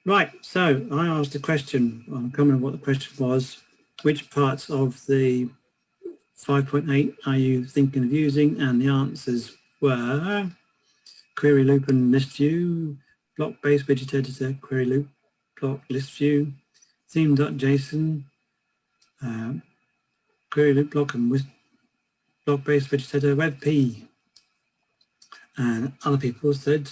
Right, so I asked a question, I can't remember what the question was, which parts of the 5.8 are you thinking of using? And the answers were query loop and list view, block-based widget editor, query loop, block, list view, theme.json, query loop block and block-based widget editor, WebP. And other people said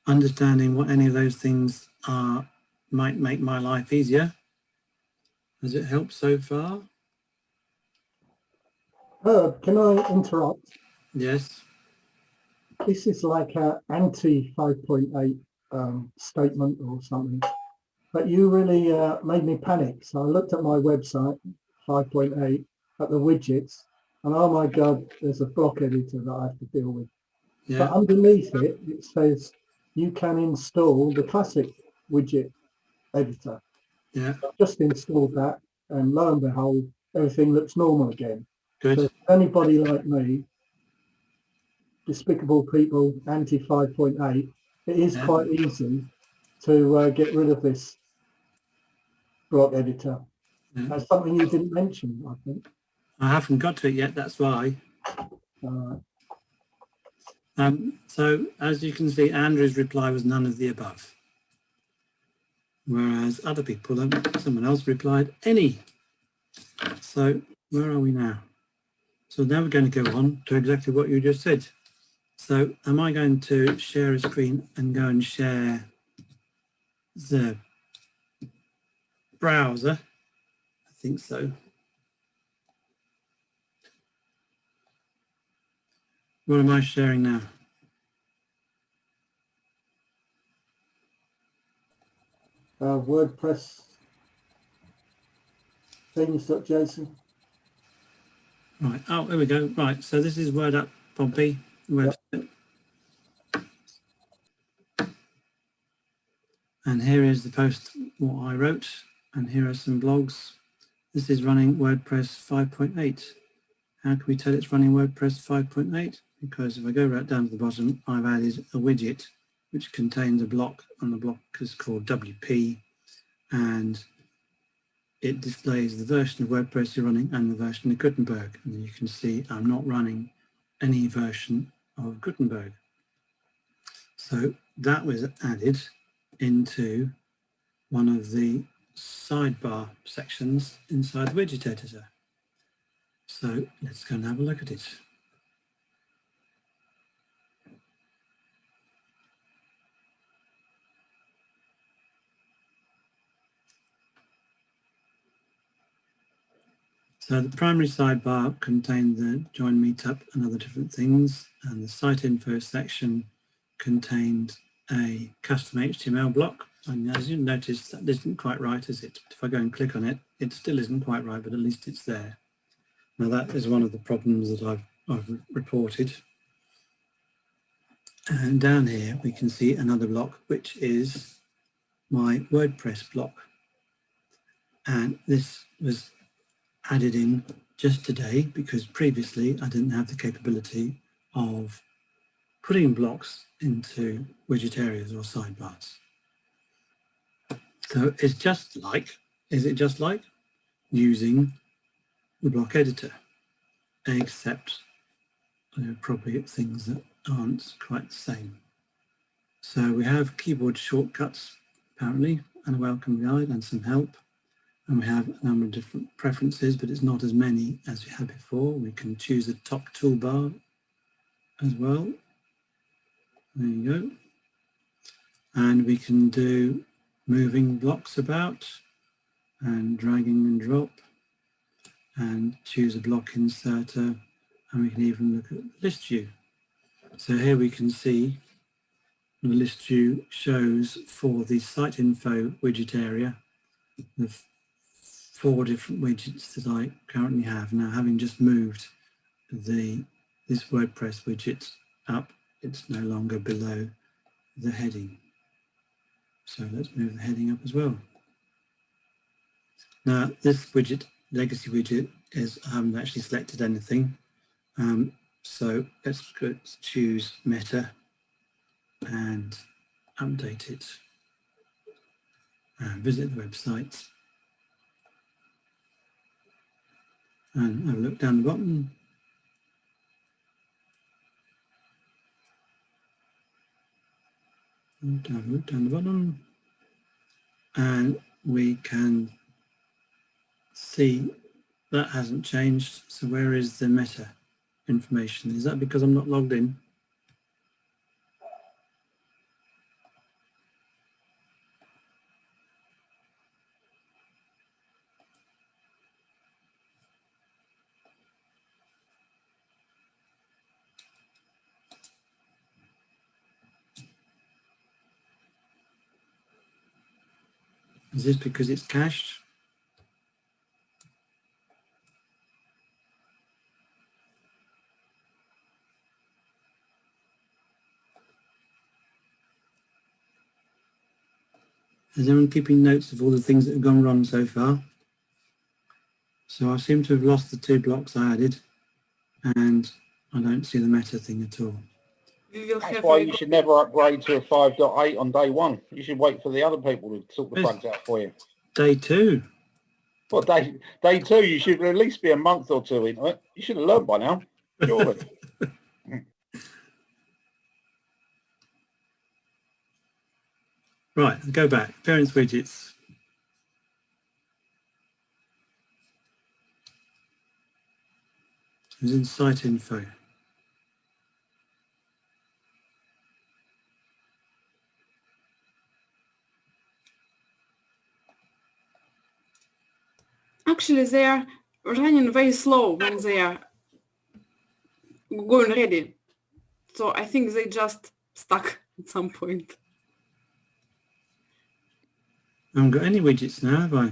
understanding what any of those things are might make my life easier. Has it helped so far? Herb, can I interrupt? Yes. This is like an anti 5.8 statement or something, but you really made me panic. So I looked at my website, 5.8, at the widgets, and oh my God, there's a block editor that I have to deal with. Yeah. But underneath it, it says you can install the classic widget editor. Yeah. I've just installed that, and lo and behold, everything looks normal again. Good. So if anybody like me, despicable people, anti 5.8, it is quite easy to get rid of this block editor. That's something you didn't mention, I think. I haven't got to it yet, that's why. So as you can see, Andrew's reply was none of the above. Whereas other people, someone else replied any. So where are we now? So now we're going to go on to exactly what you just said. So am I going to share a screen and go and share the browser? I think so. What am I sharing now? WordPress themes.json. Right, oh, here we go. Right, so this is Word Up Pompey website. Yep. And here is the post what I wrote, and here are some blogs. This is running WordPress 5.8. How can we tell it's running WordPress 5.8? Because if I go right down to the bottom, I've added a widget which contains a block, and the block is called WP, and it displays the version of WordPress you're running and the version of Gutenberg. And you can see I'm not running any version of Gutenberg. So that was added into one of the sidebar sections inside the widget editor. So let's go and have a look at it. So the primary sidebar contained the join meetup and other different things, and the site info section contained a custom HTML block. And as you notice, that isn't quite right, is it? If I go and click on it, it still isn't quite right, but at least it's there. Now that is one of the problems that I've reported. And down here we can see another block, which is my WordPress block. And this was added in just today because previously I didn't have the capability of putting blocks into widget areas or sidebars. So it's just like, is it just like using the block editor, except there are probably things that aren't quite the same. So we have keyboard shortcuts apparently, and a welcome guide and some help. And we have a number of different preferences, but it's not as many as we had before. We can choose the top toolbar as well. There you go. And we can do moving blocks about and dragging and drop and choose a block inserter. And we can even look at list view. So here we can see the list view shows for the site info widget area the 4 different widgets that I currently have. Now, having just moved this WordPress widget up, it's no longer below the heading. So let's move the heading up as well. Now, this widget, legacy widget, I haven't actually selected anything. So let's choose Meta and update it. visit the website and have a look down the bottom. Have a look down the bottom, and we can see that hasn't changed. So where is the meta information? Is that because I'm not logged in? Is this because it's cached? Is anyone keeping notes of all the things that have gone wrong so far? So I seem to have lost the 2 blocks I added, and I don't see the meta thing at all. That's why you should never upgrade to a 5.8 on day 1. You should wait for the other people to sort the bugs out for you. Day 2. Well, day 2, you should at least be a month or 2 into it. You should have learned by now, surely. Right, go back. Appearance widgets. It's in site info. Actually, they are running very slow when they are going ready. So I think they just stuck at some point. I haven't got any widgets now, have I?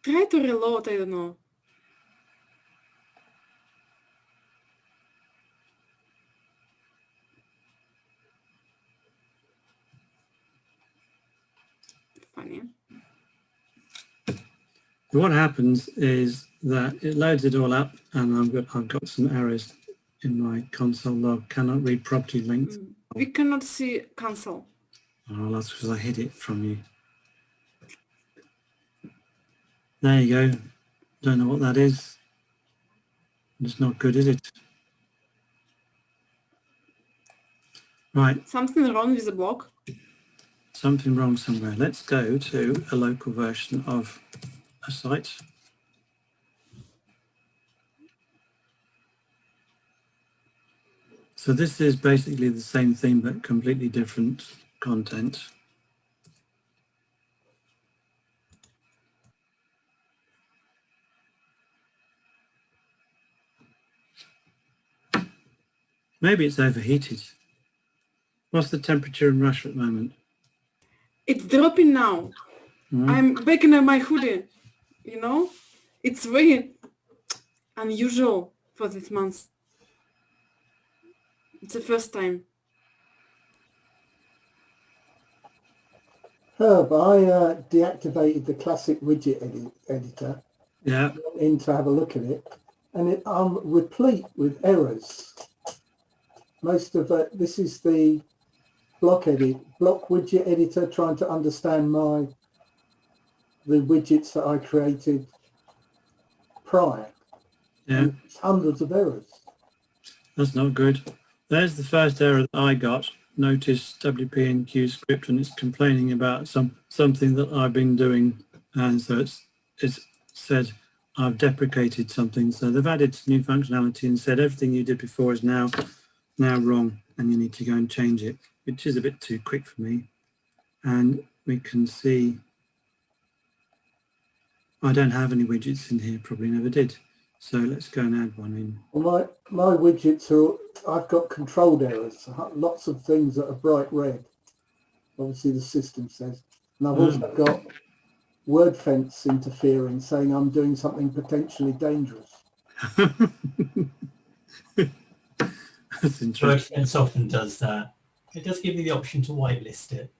Try to reload, I don't know. Funny. What happens is that it loads it all up, and I've got some errors in my console log. Cannot read property linked. We cannot see console. Oh, that's because I hid it from you. There you go. Don't know what that is. It's not good, is it? Right. Something wrong with the block. Something wrong somewhere. Let's go to a local version of a site. So this is basically the same thing but completely different content. Maybe it's overheated. What's the temperature in Russia at the moment? It's dropping now. I'm back in my hoodie, you know? It's very unusual for this month. It's the first time. Herb, I deactivated the classic widget editor. Yeah. Went in to have a look at it, and I'm replete with errors. Most of it, this is the block widget editor trying to understand the widgets that I created prior. Yeah. And it's hundreds of errors. That's not good. There's the first error that I got. Notice WPNQ script, and it's complaining about something that I've been doing, and so it's said I've deprecated something. So they've added some new functionality and said everything you did before is now wrong, and you need to go and change it, which is a bit too quick for me. And we can see I don't have any widgets in here, probably never did. So let's go and add one in. Well, my widgets I've got controlled errors, lots of things that are bright red. Obviously the system says. And I've also got word fence interfering, saying I'm doing something potentially dangerous. That's interesting. WordFence often does that. It does give you the option to whitelist it.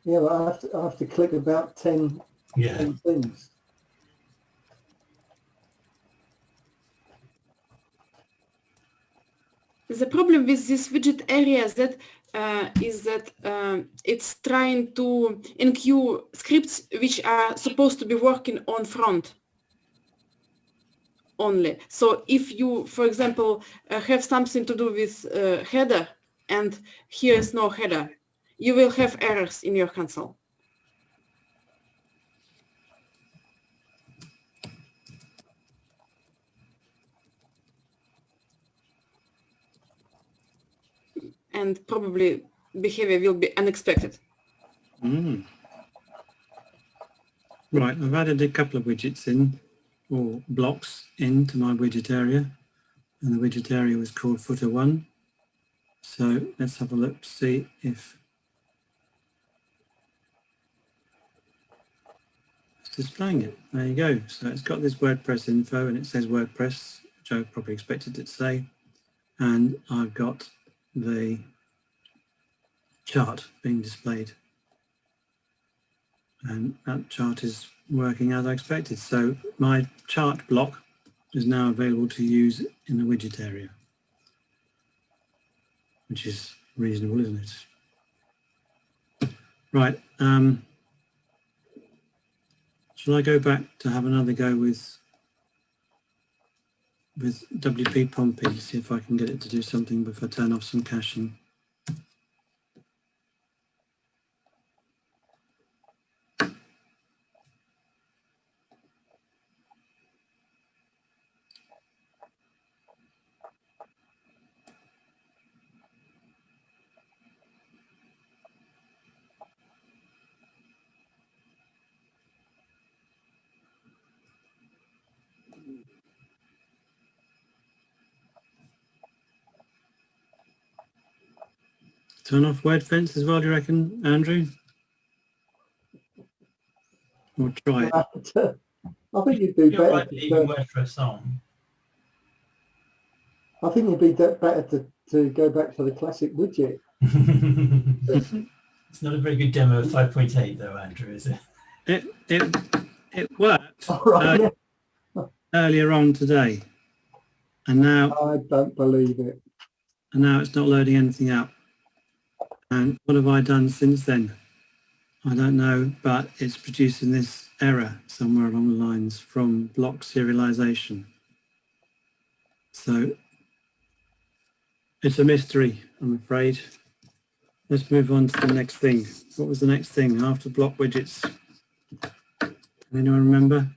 Yeah, but I have to click about 10 things. The problem with this widget area is that is that it's trying to enqueue scripts which are supposed to be working on front only. So if you, for example, have something to do with header and here is no header, you will have errors in your console. And probably behavior will be unexpected. Mm. Right, I've added a couple of widgets in, or blocks into my widget area, and the widget area was called footer 1. So let's have a look to see if it's displaying it. There you go. So it's got this WordPress info and it says WordPress, which I probably expected it to say, and I've got the chart being displayed, and that chart is working as I expected. So my chart block is now available to use in the widget area, which is reasonable, isn't it? Right, shall I go back to have another go with WP Pompey, see if I can get it to do something before I turn off some caching. Turn off word fence as well, do you reckon, Andrew? Or try it? I think you'd do You're better. right, leaving WordPress on. I think you'd be better to go back to the classic widget. It's not a very good demo of 5.8 though, Andrew, is it? It worked Right, earlier on today, and now I don't believe it. and now it's not loading anything up. And what have I done since then? I don't know, but it's producing this error somewhere along the lines from block serialization. So it's a mystery, I'm afraid. Let's move on to the next thing. What was the next thing after block widgets? Can anyone remember?